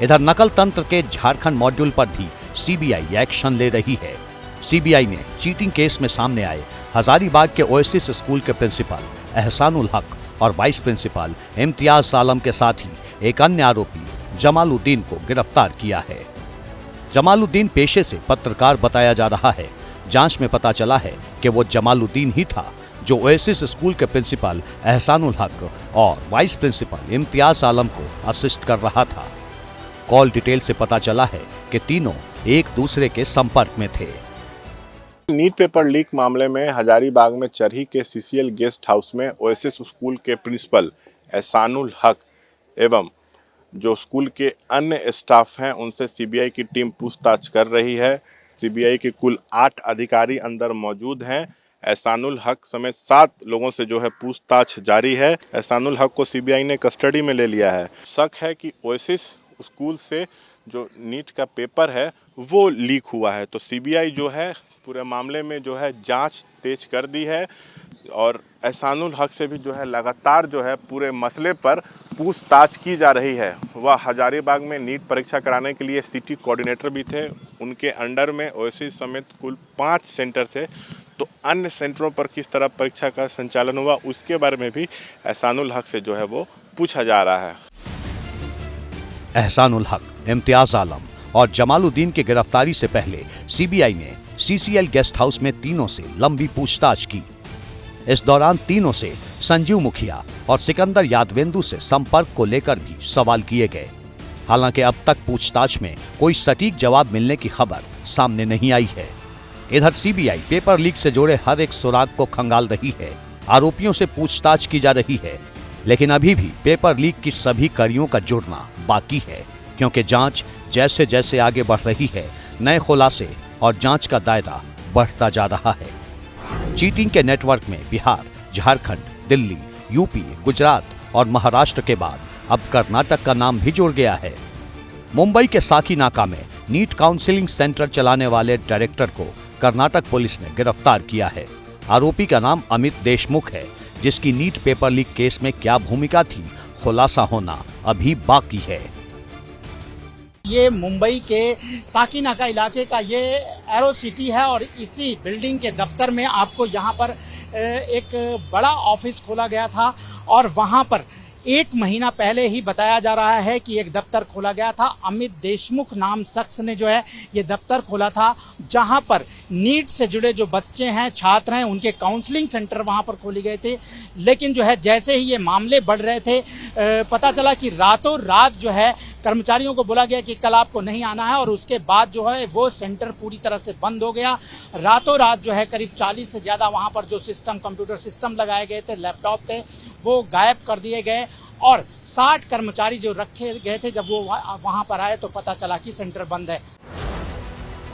इधर नकल तंत्र के झारखंड मॉड्यूल पर भी सीबीआई एक्शन ले रही है। सीबीआई ने चीटिंग केस में सामने आए हजारीबाग के ओएसिस स्कूल के प्रिंसिपल एहसानुल हक और वाइस प्रिंसिपल इम्तियाज आलम के साथ ही एक अन्य आरोपी जमालुद्दीन को गिरफ्तार किया है। जमालुद्दीन पेशे से पत्रकार बताया जा रहा है। जांच में पता चला है कि वो जमालुद्दीन ही था जो ओएसिस स्कूल के प्रिंसिपल एहसानुल हक और वाइस प्रिंसिपल इम्तियाज आलम को असिस्ट कर रहा था। कॉल डिटेल से पता चला है कि तीनों एक दूसरे के संपर्क में थे। नीट पेपर लीक मामले में हजारीबाग में चरही के सीसीएल गेस्ट हाउस में ओएसिस स्कूल के प्रिंसिपल एहसानुल हक एवं जो स्कूल के अन्य स्टाफ हैं उनसे सीबीआई की टीम पूछताछ कर रही है। सीबीआई के कुल 8 अधिकारी अंदर मौजूद हैं। एहसानुल हक समेत 7 लोगों से जो है पूछताछ जारी है। एहसानुल हक को सीबीआई ने कस्टडी में ले लिया है। शक है कि ओएसिस स्कूल से जो नीट का पेपर है वो लीक हुआ है, तो सीबीआई जो है पूरे मामले में जो है जांच तेज कर दी है और एहसानुल हक से भी जो है लगातार जो है पूरे मसले पर पूछताछ की जा रही है। वह हजारीबाग में नीट परीक्षा कराने के लिए सिटी कोऑर्डिनेटर भी थे। उनके अंडर में ओएसिस समेत कुल 5 सेंटर थे, तो अन्य सेंटरों पर किस तरह परीक्षा का संचालन हुआ उसके बारे में भी एहसानुल हक से जो है वो पूछा जा रहा है। एहसानुल हक, इम्तियाज आलम और जमालुद्दीन की गिरफ्तारी से पहले सीबीआई ने सीसीएल गेस्ट हाउस में तीनों से लंबी पूछताछ की। इस दौरान तीनों से संजीव मुखिया और सिकंदर यादवेंदु से संपर्क को लेकर भी सवाल किए गए। हालांकि अब तक पूछताछ में कोई सटीक जवाब मिलने की खबर सामने नहीं आई है। इधर सीबीआई पेपर लीक से जुड़े हर एक सुराग को खंगाल रही है। आरोपियों से पूछताछ की जा रही है, लेकिन अभी भी पेपर लीक की सभी कड़ियों का जुड़ना बाकी है, क्योंकि जांच जैसे जैसे आगे बढ़ रही है नए खुलासे और जांच का दायरा बढ़ता जा रहा है। चीटिंग के नेटवर्क में बिहार, झारखंड, दिल्ली, यूपी, गुजरात और महाराष्ट्र के बाद अब कर्नाटक का नाम भी जुड़ गया है। मुंबई के साकीनाका में नीट काउंसलिंग सेंटर चलाने वाले डायरेक्टर को कर्नाटक पुलिस ने गिरफ्तार किया है। आरोपी का नाम अमित देशमुख है, जिसकी नीट पेपर लीक केस में क्या भूमिका थी, खुलासा होना अभी बाकी है। ये मुंबई के साकीनाका इलाके का ये एरो सिटी है और इसी बिल्डिंग के दफ्तर में आपको यहाँ पर एक बड़ा ऑफिस खोला गया था और वहाँ पर 1 महीना पहले ही बताया जा रहा है कि एक दफ्तर खोला गया था। अमित देशमुख नाम शख्स ने जो है ये दफ्तर खोला था, जहां पर नीट से जुड़े जो बच्चे हैं, छात्र हैं, उनके काउंसलिंग सेंटर वहां पर खोले गए थे। लेकिन जो है जैसे ही ये मामले बढ़ रहे थे, पता चला कि रातों रात जो है कर्मचारियों को बोला गया कि कल आपको नहीं आना है और उसके बाद जो है वो सेंटर पूरी तरह से बंद हो गया। रातों रात जो है करीब 40 से ज़्यादा वहाँ पर जो सिस्टम, कंप्यूटर सिस्टम लगाए गए थे, लैपटॉप थे, वो गायब कर दिए गए और 60 कर्मचारी जो रखे गए थे, जब वो वहाँ पर आए तो पता चला कि सेंटर बंद है।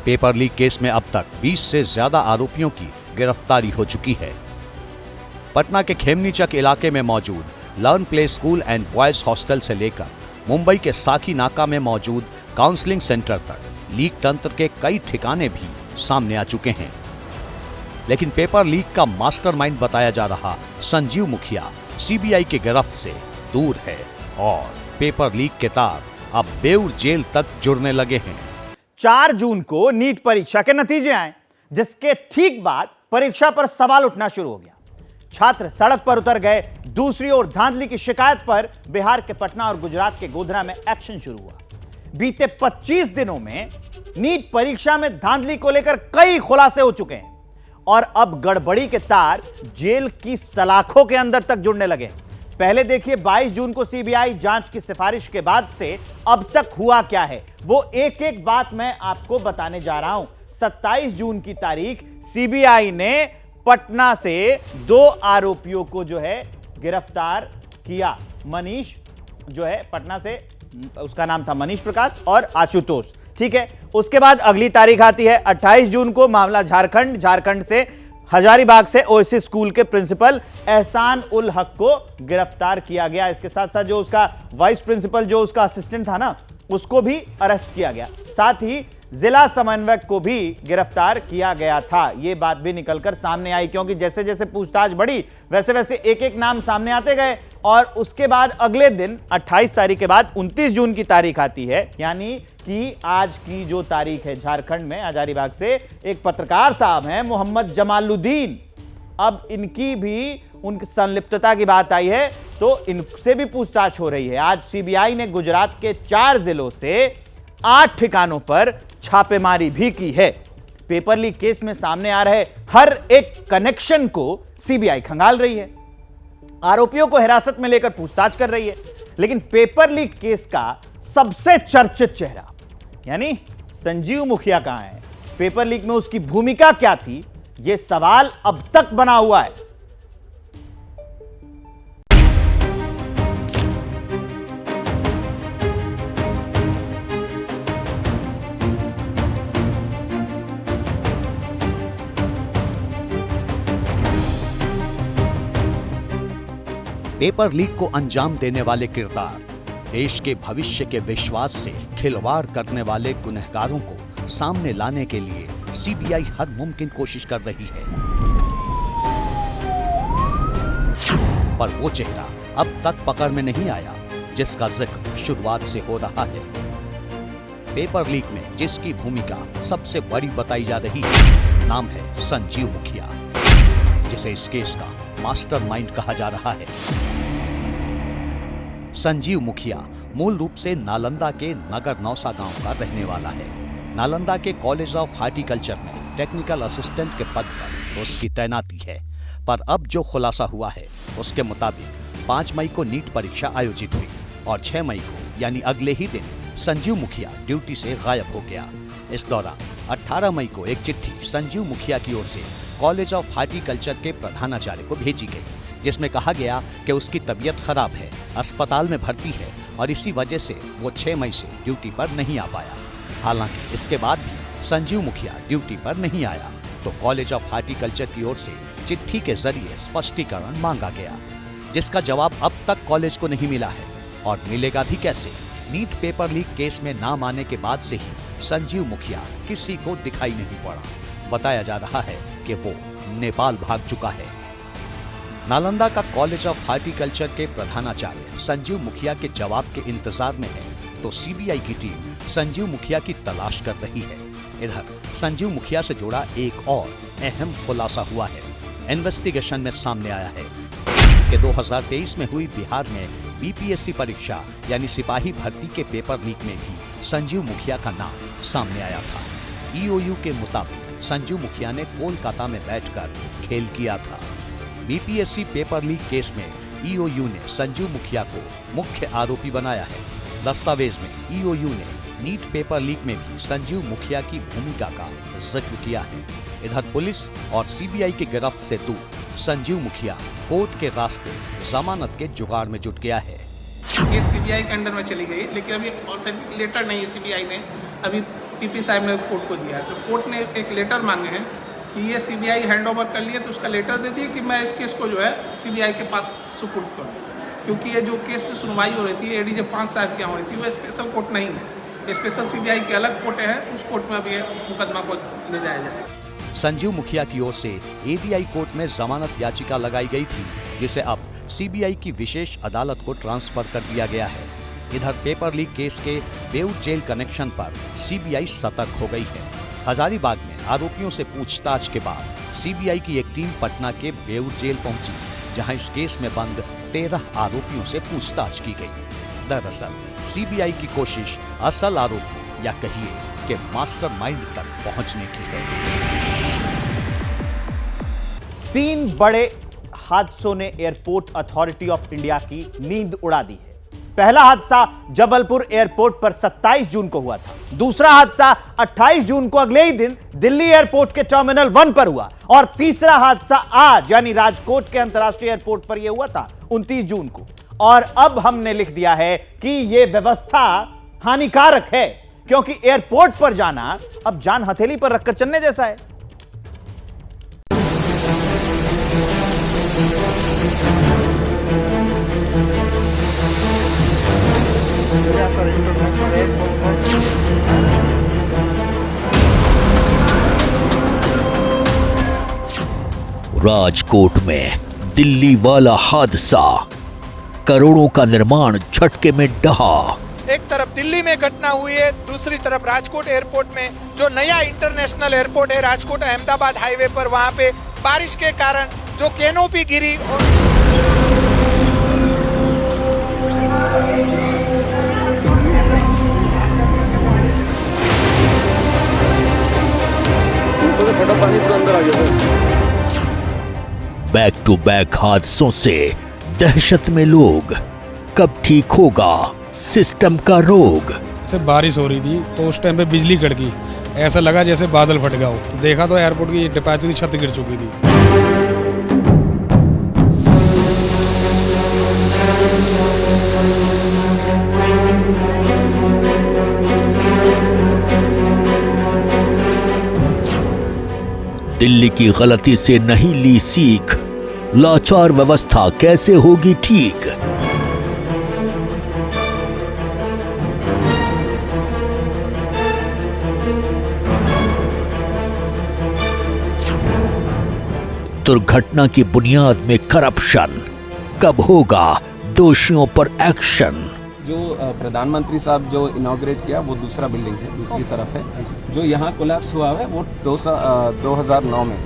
पेपर लीक केस में अब तक 20 से ज्यादा आरोपियों की गिरफ्तारी हो चुकी है। पटना के खेमनीचक इलाके में मौजूद learn play school and boys hostel से लेकर मुंबई के साकीनाका में मौजूद काउंसलिंग सेंटर तक लीक तंत्र के कई ठिकाने भी सामने आ चुके हैं। लेकिन पेपर लीक का मास्टरमाइंड बताया जा रहा संजीव मुखिया सीबीआई की गिरफ्त से दूर है और पेपर लीक के तार अब बेउर जेल तक जुड़ने लगे हैं। 4 जून को नीट परीक्षा के नतीजे आए, जिसके ठीक बाद परीक्षा पर सवाल उठना शुरू हो गया। छात्र सड़क पर उतर गए। दूसरी ओर धांधली की शिकायत पर बिहार के पटना और गुजरात के गोधरा में एक्शन शुरू हुआ। बीते 25 दिनों में नीट परीक्षा में धांधली को लेकर कई खुलासे हो चुके हैं और अब गड़बड़ी के तार जेल की सलाखों के अंदर तक जुड़ने लगे हैं। पहले देखिए 22 जून को सीबीआई जांच की सिफारिश के बाद से अब तक हुआ क्या है, वो एक एक बात मैं आपको बताने जा रहा हूं। 27 जून की तारीख सीबीआई ने पटना से 2 आरोपियों को जो है गिरफ्तार किया। मनीष जो है पटना से, उसका नाम था मनीष प्रकाश और आशुतोष, ठीक है। उसके बाद अगली तारीख आती है 28 जून को, मामला झारखंड से हजारीबाग से ओएसिस स्कूल के प्रिंसिपल एहसान उल हक को गिरफ्तार किया गया। इसके साथ साथ जो उसका वाइस प्रिंसिपल, जो उसका असिस्टेंट था ना, उसको भी अरेस्ट किया गया। साथ ही जिला समन्वयक को भी गिरफ्तार किया गया था। यह बात भी निकलकर सामने आई, क्योंकि जैसे जैसे पूछताछ बढ़ी वैसे वैसे एक एक नाम सामने आते गए। और उसके बाद अगले दिन 28 तारीख के बाद 29 जून की तारीख आती है, यानी कि आज की जो तारीख है, झारखंड में हजारीबाग से एक पत्रकार साहब हैं मोहम्मद जमालुद्दीन। अब इनकी भी उनकी संलिप्तता की बात आई है तो इनसे भी पूछताछ हो रही है। आज सीबीआई ने गुजरात के 4 जिलों से 8 ठिकानों पर छापेमारी भी की है। पेपर लीक केस में सामने आ रहे हर एक कनेक्शन को सीबीआई खंगाल रही है, आरोपियों को हिरासत में लेकर पूछताछ कर रही है। लेकिन पेपर लीक केस का सबसे चर्चित चेहरा यानी संजीव मुखिया कहां है, पेपर लीक में उसकी भूमिका क्या थी, यह सवाल अब तक बना हुआ है। पेपर लीक को अंजाम देने वाले किरदार, देश के भविष्य के विश्वास से खिलवाड़ करने वाले गुनहगारों को सामने लाने के लिए सीबीआई हर मुमकिन कोशिश कर रही है, पर वो चेहरा अब तक पकड़ में नहीं आया जिसका जिक्र शुरुआत से हो रहा है। पेपर लीक में जिसकी भूमिका सबसे बड़ी बताई जा रही है, नाम है संजीव मुखिया, जिसे इस केस का मास्टरमाइंड कहा जा रहा है। संजीव मुखिया मूल रूप से नालंदा के नगर नौसा गांव का रहने वाला है। नालंदा के कॉलेज ऑफ हॉर्टिकल्चर में टेक्निकल असिस्टेंट के पद पर उसकी तैनाती है। पर अब जो खुलासा हुआ है उसके मुताबिक 5 मई को नीट परीक्षा आयोजित हुई और 6 मई को यानी अगले ही दिन संजीव मुखिया ड्यूटी से गायब हो गया। इस दौरान 18 मई को एक चिट्ठी संजीव मुखिया की ओर से कॉलेज ऑफ हॉर्टिकल्चर के प्रधानाचार्य को भेजी गई, जिसमें कहा गया कि उसकी तबीयत खराब है, अस्पताल में भर्ती है और इसी वजह से वो 6 मई से ड्यूटी पर नहीं आ पाया। हालांकि इसके बाद भी संजीव मुखिया ड्यूटी पर नहीं आया तो कॉलेज ऑफ हॉर्टिकल्चर की ओर से चिट्ठी के जरिए स्पष्टीकरण मांगा गया, जिसका जवाब अब तक कॉलेज को नहीं मिला है और मिलेगा भी कैसे। नीट पेपर लीक केस में नाम आने के बाद से ही संजीव मुखिया किसी को दिखाई नहीं पड़ा। बताया जा रहा है कि वो नेपाल भाग चुका है। नालंदा का कॉलेज ऑफ हॉर्टिकल्चर के प्रधानाचार्य संजीव मुखिया के जवाब के इंतजार में है तो सीबीआई की टीम संजीव मुखिया की तलाश कर रही है। इधर संजीव मुखिया से जुड़ा एक और अहम खुलासा हुआ है। इन्वेस्टिगेशन में सामने आया है कि 2023 में हुई बिहार में बीपीएससी परीक्षा यानी सिपाही भर्ती के पेपर लीक में भी संजीव मुखिया का नाम सामने आया था। ईओयू के मुताबिक संजीव मुखिया ने कोलकाता में बैठकर खेल किया था। बीपीएससी पेपर लीक केस में ईओयू ने संजीव मुखिया को मुख्य आरोपी बनाया है। दस्तावेज में ईओयू ने नीट पेपर लीक में भी संजीव मुखिया की भूमिका का जिक्र किया है। इधर पुलिस और सीबीआई की गिरफ्त से दूर संजीव मुखिया कोर्ट के रास्ते जमानत के जुगाड़ में जुट गया है। केस सीबीआई के अंडर में चली गई, लेकिन अभी ऑथेंटिक लेटर नहीं है सीबीआई ने अभी पीपी साहब ने कोर्ट को दिया है। तो कोर्ट ने एक लेटर मांगे हैं कि ये सीबीआई हैंड ओवर कर लिए, तो उसका लेटर दे दिए कि मैं इस केस को जो है सीबीआई के पास सुपुर्द करूँ, क्योंकि ये जो केस की सुनवाई हो रही थी एडीजे 5 साहब की हो रही थी, वो स्पेशल कोर्ट नहीं है। स्पेशल सीबीआई की अलग कोर्ट है, उस कोर्ट में अभी मुकदमा को ले जाया जाए। संजीव मुखिया की ओर से एडीआई कोर्ट में जमानत याचिका लगाई गई थी, जिसे अब सीबीआई की विशेष अदालत को ट्रांसफर कर दिया गया है। इधर पेपर लीक केस के बेऊर जेल कनेक्शन पर सीबीआई सतर्क हो गई है। हजारीबाग में आरोपियों से पूछताछ के बाद सीबीआई की एक टीम पटना के बेऊर जेल पहुंची, जहां इस केस में बंद 13 आरोपियों से पूछताछ की गई। दरअसल सीबीआई की कोशिश असल आरोपी या कहिए कि मास्टरमाइंड तक पहुंचने की है। 3 बड़े हादसों ने एयरपोर्ट अथॉरिटी ऑफ इंडिया की नींद उड़ा दी है। पहला हादसा जबलपुर एयरपोर्ट पर 27 जून को हुआ था। दूसरा हादसा 28 जून को अगले ही दिन दिल्ली एयरपोर्ट के टर्मिनल 1 पर हुआ और तीसरा हादसा आज यानी राजकोट के अंतर्राष्ट्रीय एयरपोर्ट पर यह हुआ था 29 जून को। और अब हमने लिख दिया है कि यह व्यवस्था हानिकारक है, क्योंकि एयरपोर्ट पर जाना अब जान हथेली पर रखकर चलने जैसा है। राजकोट में दिल्ली वाला हादसा, करोड़ों का निर्माण झटके में ढहा। एक तरफ दिल्ली में घटना हुई है, दूसरी तरफ राजकोट एयरपोर्ट में जो नया इंटरनेशनल एयरपोर्ट है राजकोट अहमदाबाद हाईवे पर, वहां पे बारिश के कारण जो कैनोपी गिरी बैक टू बैक हादसों से दहशत में लोग। कब ठीक होगा सिस्टम का रोग? से बारिश हो रही थी तो उस टाइम पे बिजली कड़की, ऐसा लगा जैसे बादल फट गया हो। तो देखा तो एयरपोर्ट की डिपार्चर की छत गिर चुकी थी। दिल्ली की गलती से नहीं ली सीख, लाचार व्यवस्था कैसे होगी ठीक? दुर्घटना की बुनियाद में करप्शन, कब होगा दोषियों पर एक्शन? जो प्रधानमंत्री साहब जो इनॉग्रेट किया वो दूसरा बिल्डिंग है, दूसरी तरफ है। जो यहाँ कोलैप्स हुआ है वो 2009 में।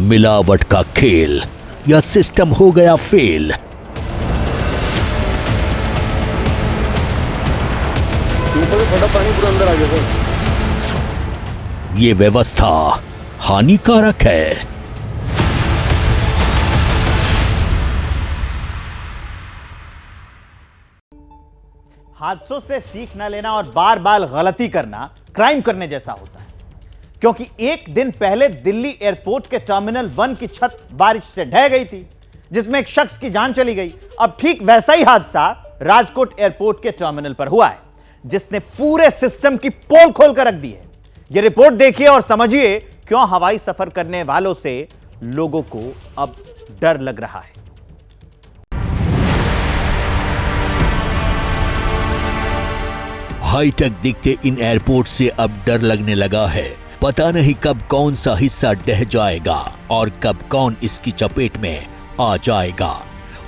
मिलावट का खेल या सिस्टम हो गया फेल? ये व्यवस्था हानिकारक है। हादसों से सीख न लेना और बार बार गलती करना क्राइम करने जैसा होता है, क्योंकि एक दिन पहले दिल्ली एयरपोर्ट के टर्मिनल 1 की छत बारिश से ढह गई थी, जिसमें एक शख्स की जान चली गई। अब ठीक वैसा ही हादसा राजकोट एयरपोर्ट के टर्मिनल पर हुआ है, जिसने पूरे सिस्टम की पोल खोल कर रख दी है। यह रिपोर्ट देखिए और समझिए क्यों हवाई सफर करने वालों से लोगों को अब डर लग रहा है। हाईटेक दिखते इन एयरपोर्ट से अब डर लगने लगा है। पता नहीं कब कौन सा हिस्सा ढह जाएगा और कब कौन इसकी चपेट में आ जाएगा।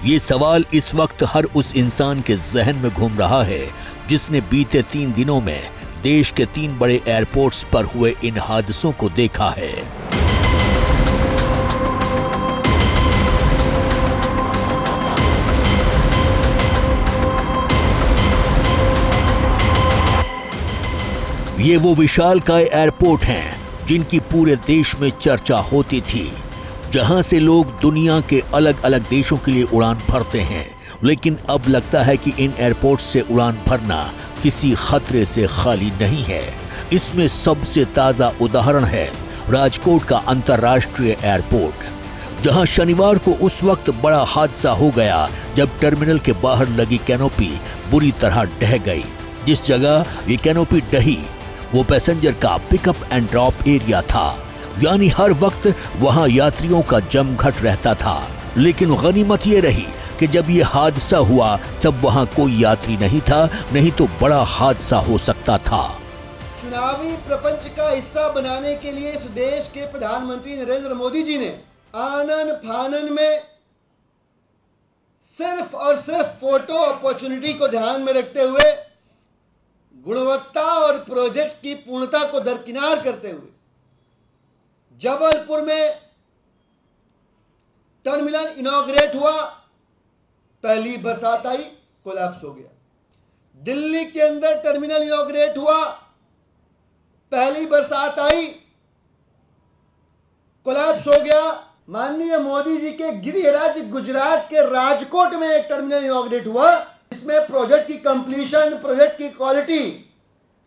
ये सवाल इस वक्त हर उस इंसान के जहन में घूम रहा है जिसने बीते 3 दिनों में देश के 3 बड़े एयरपोर्ट्स पर हुए इन हादसों को देखा है। ये वो विशालकाय एयरपोर्ट हैं जिनकी पूरे देश में चर्चा होती थी, जहां से लोग दुनिया के अलग अलग देशों के लिए उड़ान भरते हैं। लेकिन अब लगता है कि इन एयरपोर्ट से उड़ान भरना किसी खतरे से खाली नहीं है। इसमें सबसे ताजा उदाहरण है राजकोट का अंतर्राष्ट्रीय एयरपोर्ट, जहां शनिवार को उस वक्त बड़ा हादसा हो गया जब टर्मिनल के बाहर लगी कैनोपी बुरी तरह ढह गई। जिस जगह ये कैनोपी ढही वो पैसेंजर का पिकअप एंड ड्रॉप एरिया था, यानी हर वक्त वहां यात्रियों का जमघट रहता था। लेकिन गनीमत ये रही कि जब ये हादसा हुआ तब वहां कोई यात्री नहीं था, नहीं तो बड़ा हादसा हो सकता था। चुनावी प्रपंच का हिस्सा बनाने के लिए इस देश के प्रधानमंत्री नरेंद्र मोदी जी ने आनन फानन में सिर्फ और सिर्फ फोटो अपॉर्चुनिटी को ध्यान में रखते हुए गुणवत्ता और प्रोजेक्ट की पूर्णता को दरकिनार करते हुए जबलपुर में टर्मिनल इनॉग्रेट हुआ, पहली बरसात आई, कोलैप्स हो गया। दिल्ली के अंदर टर्मिनल इनॉग्रेट हुआ, पहली बरसात आई, कोलैप्स हो गया। माननीय मोदी जी के गृह राज्य गुजरात के राजकोट में एक टर्मिनल इनॉग्रेट हुआ, इसमें प्रोजेक्ट की कंप्लीशन, प्रोजेक्ट की क्वालिटी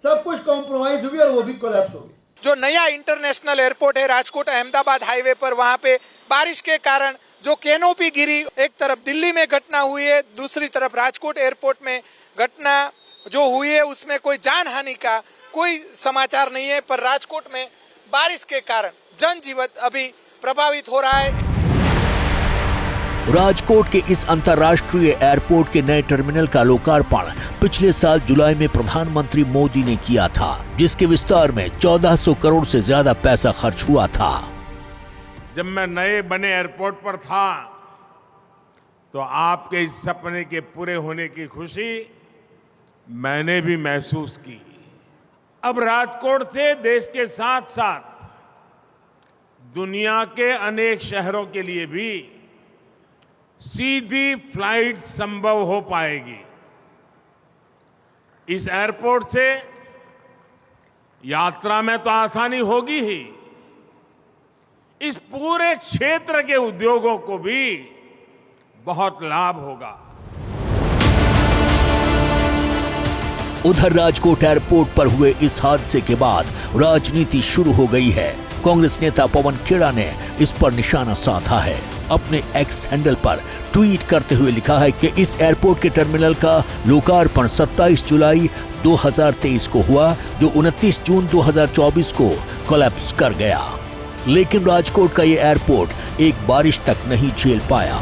सब कुछ कॉम्प्रोमाइज हुई और वो भी कोलैप्स हो गई। जो नया इंटरनेशनल एयरपोर्ट है राजकोट अहमदाबाद हाईवे पर, वहां पे बारिश के कारण जो कैनोपी गिरी, एक तरफ दिल्ली में घटना हुई है, दूसरी तरफ राजकोट एयरपोर्ट में घटना जो हुई है उसमें कोई जान हानि का कोई समाचार नहीं है, पर राजकोट में बारिश के कारण जनजीवन अभी प्रभावित हो रहा है। राजकोट के इस अंतर्राष्ट्रीय एयरपोर्ट के नए टर्मिनल का लोकार्पण पिछले साल जुलाई में प्रधानमंत्री मोदी ने किया था, जिसके विस्तार में 1400 करोड़ से ज्यादा पैसा खर्च हुआ था। जब मैं नए बने एयरपोर्ट पर था तो आपके इस सपने के पूरे होने की खुशी मैंने भी महसूस की। अब राजकोट से देश के साथ साथ दुनिया के अनेक शहरों के लिए भी सीधी फ्लाइट संभव हो पाएगी। इस एयरपोर्ट से यात्रा में तो आसानी होगी ही, इस पूरे क्षेत्र के उद्योगों को भी बहुत लाभ होगा। उधर राजकोट एयरपोर्ट पर हुए इस हादसे के बाद राजनीति शुरू हो गई है। कांग्रेस नेता पवन खेड़ा ने इस पर निशाना साधा है। अपने एक्स हैंडल पर ट्वीट करते हुए लिखा है कि इस एयरपोर्ट के टर्मिनल का लोकार्पण 27 जुलाई 2023 को हुआ, जो 29 जून 2024 को कोलैप्स कर गया। लेकिन राजकोट का ये एयरपोर्ट एक बारिश तक नहीं झेल पाया।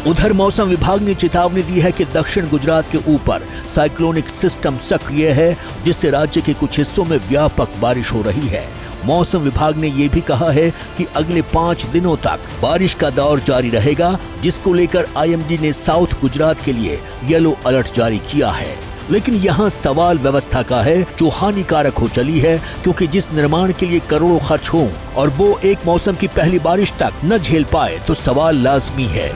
उधर मौसम विभाग ने चेतावनी दी है कि दक्षिण गुजरात के ऊपर साइक्लोनिक सिस्टम सक्रिय है, जिससे राज्य के कुछ हिस्सों में व्यापक बारिश हो रही है। मौसम विभाग ने यह भी कहा है कि अगले 5 दिनों तक बारिश का दौर जारी रहेगा, जिसको लेकर आईएमडी ने साउथ गुजरात के लिए येलो अलर्ट जारी किया है। लेकिन यहाँ सवाल व्यवस्था का है, जो हानिकारक हो चली है, क्योंकि जिस निर्माण के लिए करोड़ों खर्च हो और वो एक मौसम की पहली बारिश तक न झेल पाए तो सवाल लाजमी है।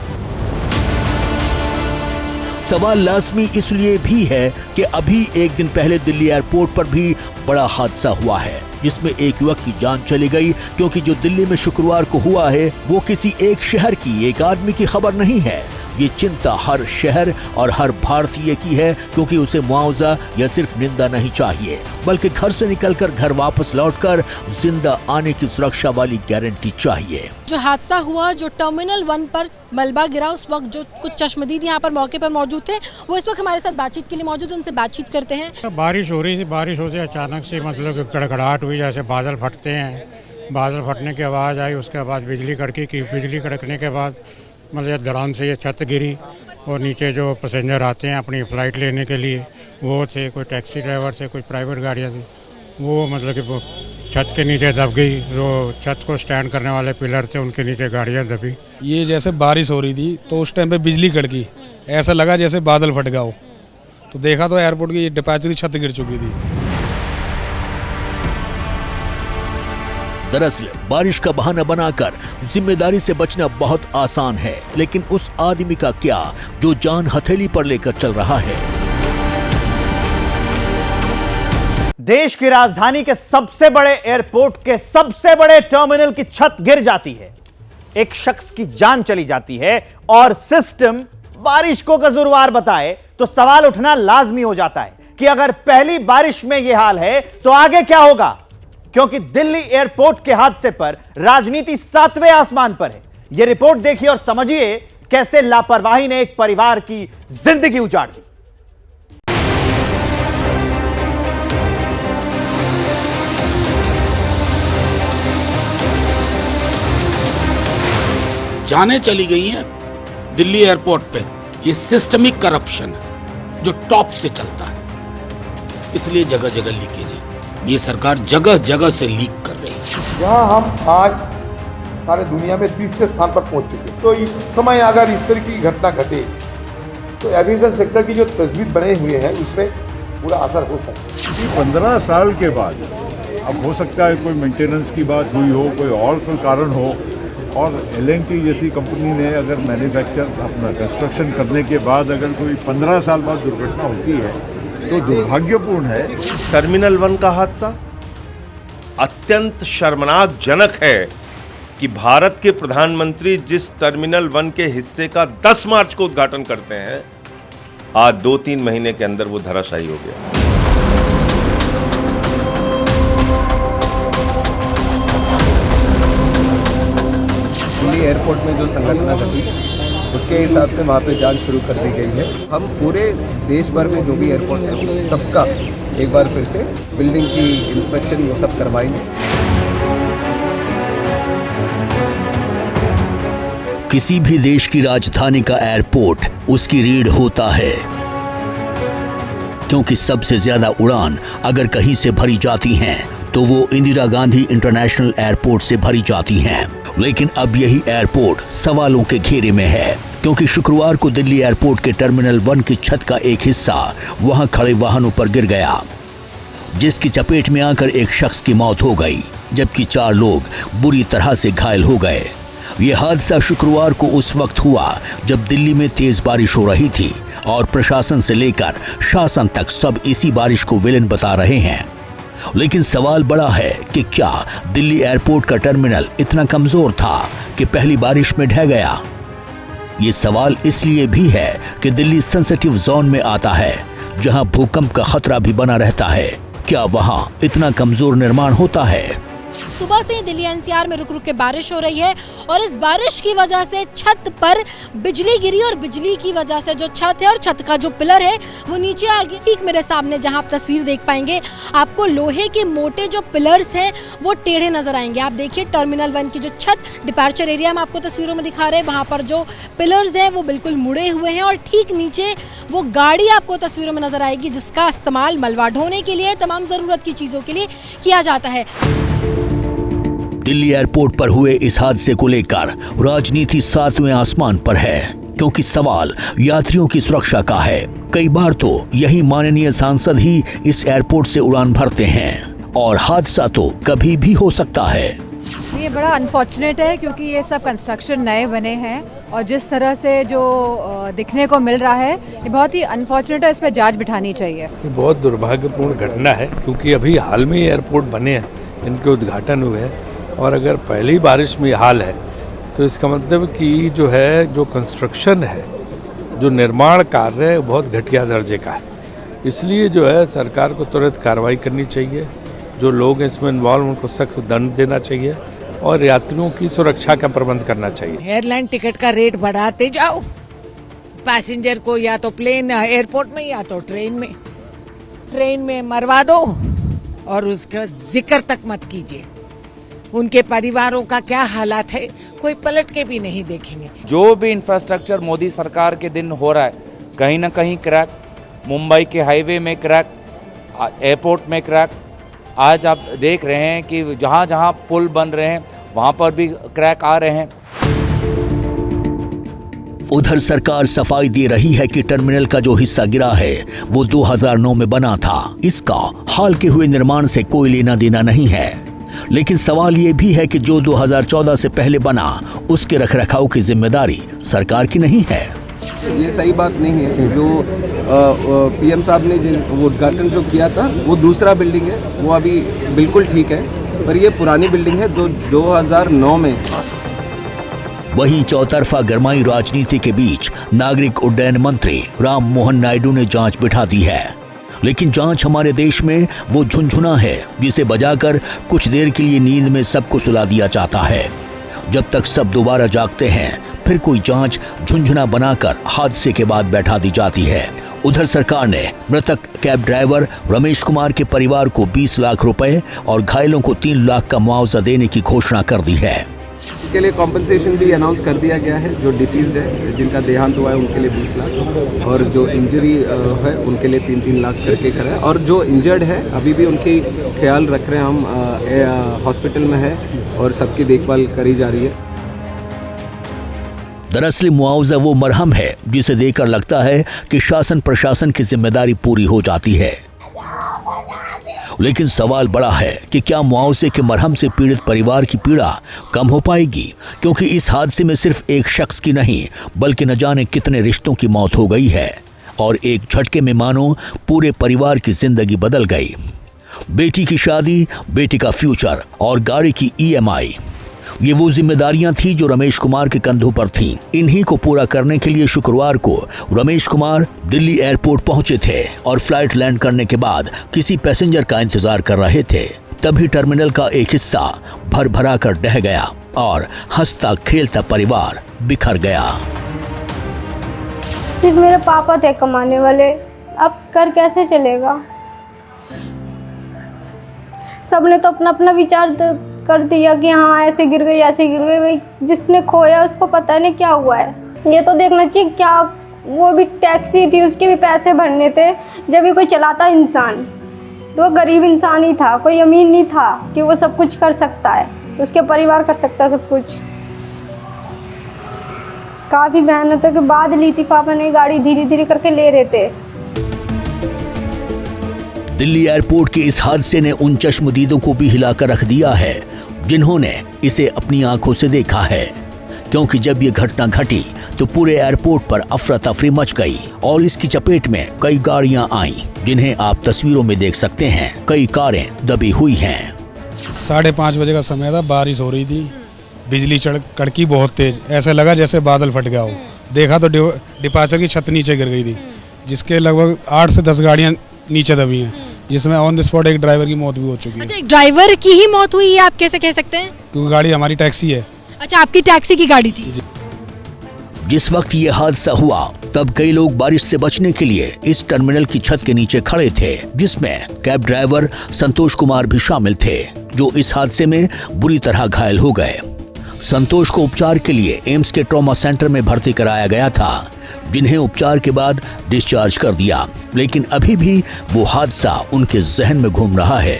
सवाल लाजमी इसलिए भी है कि अभी एक दिन पहले दिल्ली एयरपोर्ट पर भी बड़ा हादसा हुआ है, जिसमें एक युवक की जान चली गई, क्योंकि जो दिल्ली में शुक्रवार को हुआ है वो किसी एक शहर की एक आदमी की खबर नहीं है। ये चिंता हर शहर और हर भारतीय की है, क्योंकि उसे मुआवजा या सिर्फ निंदा नहीं चाहिए, बल्कि घर से निकलकर घर वापस लौटकर जिंदा आने की सुरक्षा वाली गारंटी चाहिए। जो हादसा हुआ, जो टर्मिनल 1 पर मलबा गिरा, उस वक्त जो कुछ चश्मदीद यहाँ पर मौके पर मौजूद थे, वो इस वक्त हमारे साथ बातचीत के लिए मौजूद है, उनसे बातचीत करते हैं। बारिश हो रही थी, बारिश हो से अचानक से मतलब गड़गड़ाहट हुई, जैसे बादल फटते हैं। बादल फटने की आवाज़ आई, उसके बाद बिजली कड़की की। बिजली कड़कने के बाद मतलब धड़ाम से ये छत गिरी और नीचे जो पैसेंजर आते हैं अपनी फ़्लाइट लेने के लिए, वो थे, कोई टैक्सी ड्राइवर से, कोई प्राइवेट गाड़ियाँ थी, वो मतलब कि वो छत के नीचे दब गई। जो छत को स्टैंड करने वाले पिलर थे, उनके नीचे गाड़ियाँ दबी। ये जैसे बारिश हो रही थी तो उस टाइम पे बिजली कड़की, ऐसा लगा जैसे बादल फट गया हो। तो देखा तो एयरपोर्ट की डिपैचर की छत गिर चुकी थी। दरअसल बारिश का बहाना बनाकर जिम्मेदारी से बचना बहुत आसान है, लेकिन उस आदमी का क्या जो जान हथेली पर लेकर चल रहा है। देश की राजधानी के सबसे बड़े एयरपोर्ट के सबसे बड़े टर्मिनल की छत गिर जाती है, एक शख्स की जान चली जाती है और सिस्टम बारिश को कसूरवार बताए, तो सवाल उठना लाजमी हो जाता है कि अगर पहली बारिश में यह हाल है तो आगे क्या होगा, क्योंकि दिल्ली एयरपोर्ट के हादसे पर राजनीति 7वें आसमान पर है। यह रिपोर्ट देखिए और समझिए कैसे लापरवाही ने एक परिवार की जिंदगी उजाड़ दी। जाने चली गई हैं दिल्ली एयरपोर्ट पे। ये सिस्टमिक करप्शन है जो टॉप से चलता है, इसलिए जगह जगह लीकेज है। ये सरकार जगह जगह से लीक कर रही है। यहाँ हम आज सारे दुनिया में तीसरे स्थान पर पहुंच चुके हैं। तो इस समय अगर इस तरह की घटना घटे तो एविएशन सेक्टर की जो तस्वीर बने हुए हैं उसमें पूरा असर हो सकता है। 15 साल के बाद अब हो सकता है कोई मेंटेनेंस की बात हुई हो, कोई और कोई कारण हो, और L&T जैसी कंपनी ने अगर मैन्युफैक्चर अपना कंस्ट्रक्शन करने के बाद अगर कोई 15 साल बाद दुर्घटना होती है तो दुर्भाग्यपूर्ण है। टर्मिनल 1 का हादसा अत्यंत शर्मनाक जनक है कि भारत के प्रधानमंत्री जिस टर्मिनल 1 के हिस्से का 10 मार्च को उद्घाटन करते हैं, आज 2-3 महीने के अंदर वो धराशायी हो गया। दिल्ली एयरपोर्ट में जो संघटना घटी उसके हिसाब से वहाँ पे जांच शुरू कर दी गई है। हम पूरे देश भर में जो भी एयरपोर्ट है उस सबका एक बार फिर से बिल्डिंग की इंस्पेक्शन वो सब करवाएंगे। किसी भी देश की राजधानी का एयरपोर्ट उसकी रीढ़ होता है, क्योंकि सबसे ज्यादा उड़ान अगर कहीं से भरी जाती हैं तो वो इंदिरा गांधी इंटरनेशनल एयरपोर्ट से भरी जाती हैं। लेकिन अब यही एयरपोर्ट सवालों के घेरे में है, क्योंकि शुक्रवार को दिल्ली एयरपोर्ट के टर्मिनल 1 की छत का एक हिस्सा वहां खड़े वाहनों पर गिर गया, जिसकी चपेट में आकर एक शख्स की मौत हो गई, जबकि 4 लोग बुरी तरह से घायल हो गए। ये हादसा शुक्रवार को उस वक्त हुआ जब दिल्ली में तेज बारिश हो रही थी और प्रशासन से लेकर शासन तक सब इसी बारिश को विलेन बता रहे हैं। लेकिन सवाल बड़ा है कि क्या दिल्ली एयरपोर्ट का टर्मिनल इतना कमजोर था कि पहली बारिश में ढह गया? ये सवाल इसलिए भी है कि दिल्ली सेंसिटिव जोन में आता है, जहां भूकंप का खतरा भी बना रहता है। क्या वहां इतना कमजोर निर्माण होता है? सुबह से ही दिल्ली एनसीआर में रुक रुक के बारिश हो रही है और इस बारिश की वजह से छत पर बिजली गिरी और बिजली की वजह से जो छत है और छत का जो पिलर है वो नीचे आ गया। ठीक मेरे सामने जहां आप तस्वीर देख पाएंगे, आपको लोहे के मोटे जो पिलर्स हैं वो टेढ़े नजर आएंगे। आप देखिए टर्मिनल 1 की जो छत डिपार्चर एरिया में आपको तस्वीरों में दिखा रहे हैं, वहां पर जो पिलर्स हैं वो बिल्कुल मुड़े हुए हैं और ठीक नीचे वो गाड़ी आपको तस्वीरों में नजर आएगी जिसका इस्तेमाल मलबा ढोने के लिए, तमाम जरूरत की चीजों के लिए किया जाता है। दिल्ली एयरपोर्ट पर हुए इस हादसे को लेकर राजनीति 7वें आसमान पर है, क्योंकि सवाल यात्रियों की सुरक्षा का है। कई बार तो यही माननीय सांसद ही इस एयरपोर्ट से उड़ान भरते हैं और हादसा तो कभी भी हो सकता है। ये बड़ा अनफॉर्चुनेट है, क्योंकि ये सब कंस्ट्रक्शन नए बने हैं और जिस तरह से जो दिखने को मिल रहा है ये बहुत ही अनफॉर्चुनेट है। इस पर जांच बिठानी चाहिए। ये बहुत दुर्भाग्यपूर्ण घटना है, क्योंकि अभी हाल में एयरपोर्ट बने हैं, इनके उद्घाटन हुए हैं और अगर पहली बारिश में हाल है तो इसका मतलब कि जो कंस्ट्रक्शन है, जो निर्माण कार्य है, बहुत घटिया दर्जे का है। इसलिए सरकार को तुरंत कार्रवाई करनी चाहिए, जो लोग इसमें इन्वॉल्व उनको सख्त दंड देना चाहिए और यात्रियों की सुरक्षा का प्रबंध करना चाहिए। एयरलाइन टिकट का रेट बढ़ाते जाओ, पैसेंजर को या तो प्लेन एयरपोर्ट में या तो ट्रेन में मरवा दो और उसका जिक्र तक मत कीजिए। उनके परिवारों का क्या हालात है कोई पलट के भी नहीं देखेंगे। जो भी इंफ्रास्ट्रक्चर मोदी सरकार के दिन हो रहा है, कहीं ना कहीं क्रैक, मुंबई के हाईवे में क्रैक, एयरपोर्ट में क्रैक, आज आप देख रहे हैं कि जहां जहां पुल बन रहे हैं वहां पर भी क्रैक आ रहे हैं। उधर सरकार सफाई दे रही है कि टर्मिनल का जो हिस्सा गिरा है वो 2009 में बना था, इसका हाल के हुए निर्माण से कोई लेना देना नहीं है। लेकिन सवाल ये भी है कि जो 2014 से पहले बना उसके रखरखाव की जिम्मेदारी सरकार की नहीं है। ये सही बात नहीं है। जो पीएम साहब ने वो उद्घाटन जो किया था वो दूसरा बिल्डिंग है, वो अभी बिल्कुल ठीक है, पर ये पुरानी बिल्डिंग है जो 2009 में। वहीं चौतरफा गरमाई राजनीति के बीच नागरिक उड्डयन मंत्री राम मोहन नायडू ने जांच बिठा दी है। लेकिन जांच हमारे देश में वो झुनझुना है जिसे बजाकर कुछ देर के लिए नींद में सबको सुला दिया जाता है। जब तक सब दोबारा जागते हैं फिर कोई जांच झुनझुना बनाकर हादसे के बाद बैठा दी जाती है। उधर सरकार ने मृतक कैब ड्राइवर रमेश कुमार के परिवार को 20 लाख रुपए और घायलों को 3 लाख का मुआवजा देने की घोषणा कर दी है। के लिए कॉम्पनसेशन भी अनाउंस कर दिया गया है। जो डिसीज्ड है, जिनका देहांत हुआ है, उनके लिए 20 लाख और जो इंजरी है उनके लिए 3-3 लाख करके करें। और जो इंजर्ड है अभी भी उनकी ख्याल रख रहे हैं हम, हॉस्पिटल में है और सबकी देखभाल करी जा रही है। दरअसल मुआवजा वो मरहम है जिसे देकर लगता है कि शासन प्रशासन की जिम्मेदारी पूरी हो जाती है। लेकिन सवाल बड़ा है कि क्या मुआवजे के मरहम से पीड़ित परिवार की पीड़ा कम हो पाएगी, क्योंकि इस हादसे में सिर्फ एक शख्स की नहीं बल्कि न जाने कितने रिश्तों की मौत हो गई है और एक झटके में मानो पूरे परिवार की जिंदगी बदल गई। बेटी की शादी, बेटी का फ्यूचर और गाड़ी की EMI, ये वो जिम्मेदारियां थी जो रमेश कुमार के कंधों पर थीं। इन्हीं को पूरा करने के लिए शुक्रवार को रमेश कुमार दिल्ली एयरपोर्ट पहुंचे थे और फ्लाइट लैंड करने के बाद किसी पैसेंजर का इंतजार कर रहे थे। तभी टर्मिनल का एक हिस्सा भर भरा कर ढह गया और हंसता खेलता परिवार बिखर गया। सिर्फ मेरे पापा थे कमाने वाले, अब कर कैसे चलेगा। सबने तो अपना अपना विचार कर दिया कि हाँ ऐसे गिर गई भाई जिसने खोया उसको पता नहीं क्या हुआ है। ये तो देखना चाहिए क्या, वो भी टैक्सी थी, उसके भी पैसे भरने थे। जब भी कोई चलाता इंसान तो वो गरीब इंसान ही था, कोई अमीर नहीं था कि वो सब कुछ कर सकता है, उसके परिवार कर सकता है सब कुछ। काफ़ी मेहनतों के बाद ली थी पापा ने गाड़ी, धीरे धीरे करके ले रहे थे। दिल्ली एयरपोर्ट के इस हादसे ने उन चश्मदीदों को भी हिलाकर रख दिया है जिन्होंने इसे अपनी आंखों से देखा है, क्योंकि जब ये घटना घटी तो पूरे एयरपोर्ट पर अफरा तफरी मच गई और इसकी चपेट में कई गाड़ियां आईं, जिन्हें आप तस्वीरों में देख सकते हैं। कई कारें दबी हुई हैं। 5:30 बजे का समय था, बारिश हो रही थी, बिजली कड़की बहुत तेज, ऐसा लगा जैसे बादल फट गया हो। देखा तो डिपार्चर की छत नीचे गिर गई थी, जिसके लगभग 8 से 10 गाड़ियां नीचे दबी हैं, जिसमें ऑन द स्पॉट एक ड्राइवर की मौत भी हो चुकी है। अच्छा, एक ड्राइवर की ही मौत हुई है, आप कैसे कह सकते हैं? क्योंकि गाड़ी हमारी टैक्सी है। अच्छा, आपकी टैक्सी की गाड़ी थी। जिस वक्त ये हादसा हुआ तब कई लोग बारिश से बचने के लिए इस टर्मिनल की छत के नीचे खड़े थे, जिसमें कैब ड्राइवर संतोष कुमार भी शामिल थे, जो इस हादसे में बुरी तरह घायल हो गए। संतोष को उपचार के लिए एम्स के ट्रॉमा सेंटर में भर्ती कराया गया था, जिन्हें उपचार के बाद डिस्चार्ज कर दिया, लेकिन अभी भी वो हादसा उनके जहन में घूम रहा है।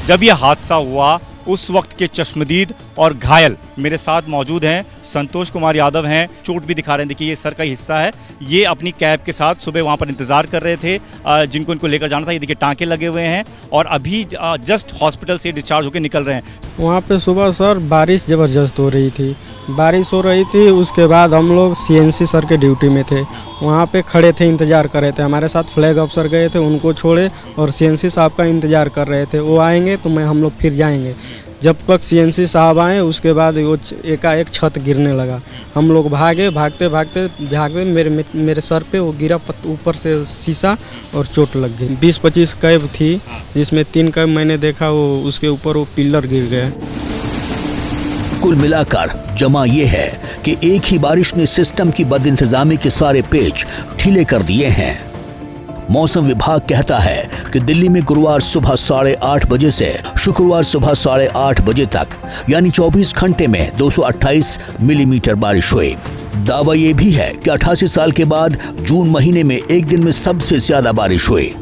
जब यह हादसा हुआ उस वक्त के चश्मदीद और घायल मेरे साथ मौजूद हैं। संतोष कुमार यादव हैं, चोट भी दिखा रहे हैं, देखिए ये सर का हिस्सा है। ये अपनी कैब के साथ सुबह वहाँ पर इंतजार कर रहे थे, जिनको इनको लेकर जाना था। ये देखिए टाँके लगे हुए हैं और अभी जस्ट हॉस्पिटल से डिस्चार्ज होकर निकल रहे हैं। वहाँ पे सुबह सर बारिश ज़बरदस्त हो रही थी, उसके बाद हम लोग CNC सर के ड्यूटी में थे, वहाँ पे खड़े थे, इंतज़ार कर रहे थे। हमारे साथ फ्लैग अफसर गए थे, उनको छोड़े और CNC साहब का इंतज़ार कर रहे थे। वो आएंगे तो हम लोग फिर जाएंगे। जब तक CNC साहब आए उसके बाद वो एकाएक छत गिरने लगा। हम लोग भागते मेरे सर पे वो गिरा, ऊपर से शीशा और चोट लग गई। 20-25 कैब थी, जिसमें 3 कैब मैंने देखा वो उसके ऊपर वो पिलर गिर गया। कुल मिलाकर जमा ये है कि एक ही बारिश ने सिस्टम की बदइंतजामी के सारे पेच ढीले कर दिए हैं। मौसम विभाग कहता है कि दिल्ली में गुरुवार सुबह 8:30 बजे से शुक्रवार सुबह 8:30 बजे तक यानी 24 घंटे में 228 मिलीमीटर बारिश हुई। दावा ये भी है कि 88 साल के बाद जून महीने में एक दिन में सबसे ज्यादा बारिश हुई।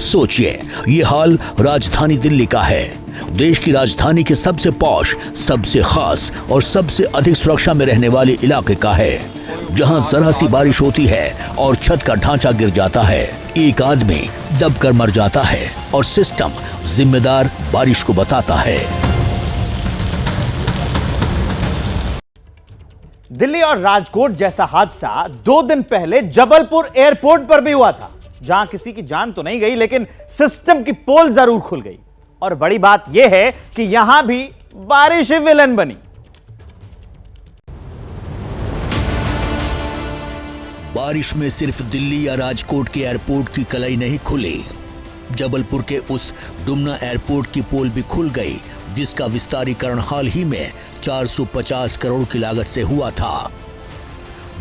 सोचिए, ये हाल राजधानी दिल्ली का है, देश की राजधानी के सबसे पॉश, सबसे खास और सबसे अधिक सुरक्षा में रहने वाले इलाके का है, जहां जरा सी बारिश होती है और छत का ढांचा गिर जाता है, एक आदमी दबकर मर जाता है और सिस्टम जिम्मेदार बारिश को बताता है। दिल्ली और राजकोट जैसा हादसा 2 दिन पहले जबलपुर एयरपोर्ट पर भी हुआ था, जहां किसी की जान तो नहीं गई लेकिन सिस्टम की पोल जरूर खुल गई। और बड़ी बात यह है कि यहां भी बारिश ही विलन बनी। बारिश में सिर्फ दिल्ली या राजकोट के एयरपोर्ट की कलाई नहीं खुली, जबलपुर के उस डुमना एयरपोर्ट की पोल भी खुल गई, जिसका विस्तारीकरण हाल ही में 450 करोड़ की लागत से हुआ था।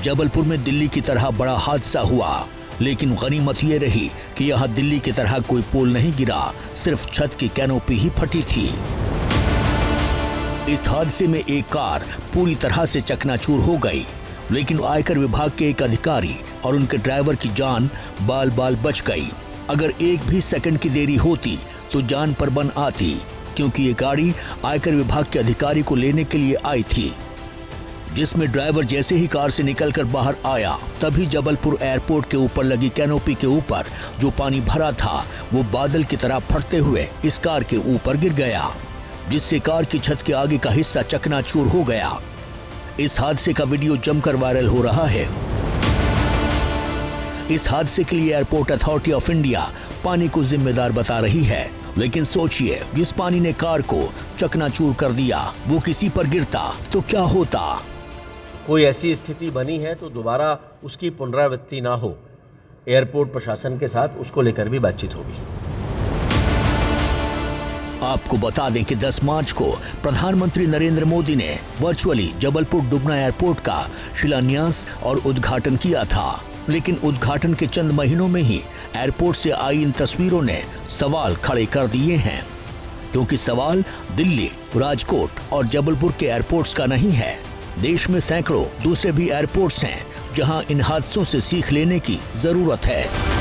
जबलपुर में दिल्ली की तरह बड़ा हादसा हुआ, लेकिन गनीमत ये रही कि यहां दिल्ली की तरह कोई पोल नहीं गिरा, सिर्फ छत की कैनोपी ही फटी थी। इस हादसे में एक कार पूरी तरह से चकनाचूर हो गई, लेकिन आयकर विभाग के एक अधिकारी और उनके ड्राइवर की जान बाल बाल बच गई। अगर एक भी सेकंड की देरी होती तो जान पर बन आती, क्योंकि ये गाड़ी आयकर विभाग के अधिकारी को लेने के लिए आई थी, जिसमें ड्राइवर जैसे ही कार से निकलकर बाहर आया तभी जबलपुर एयरपोर्ट के ऊपर लगी कैनोपी के ऊपर जो पानी भरा था वो बादल की तरह फटते हुए इस कार के ऊपर गिर गया, जिससे कार की छत के आगे का हिस्सा चकनाचूर हो गया। इस हादसे का वीडियो जमकर वायरल हो रहा है। इस हादसे के लिए एयरपोर्ट अथॉरिटी ऑफ इंडिया पानी को जिम्मेदार बता रही है, लेकिन सोचिए, जिस पानी ने कार को चकनाचूर कर दिया वो किसी पर गिरता तो क्या होता। कोई ऐसी स्थिति बनी है तो दोबारा उसकी पुनरावृत्ति ना हो, एयरपोर्ट प्रशासन के साथ उसको लेकर भी बातचीत होगी। आपको बता दें कि 10 मार्च को प्रधानमंत्री नरेंद्र मोदी ने वर्चुअली जबलपुर डुमना एयरपोर्ट का शिलान्यास और उद्घाटन किया था, लेकिन उद्घाटन के चंद महीनों में ही एयरपोर्ट से आई इन तस्वीरों ने सवाल खड़े कर दिए हैं। क्योंकि सवाल दिल्ली, राजकोट और जबलपुर के एयरपोर्ट्स का नहीं है। देश में सैकड़ों दूसरे भी एयरपोर्ट्स हैं जहां इन हादसों से सीख लेने की जरूरत है।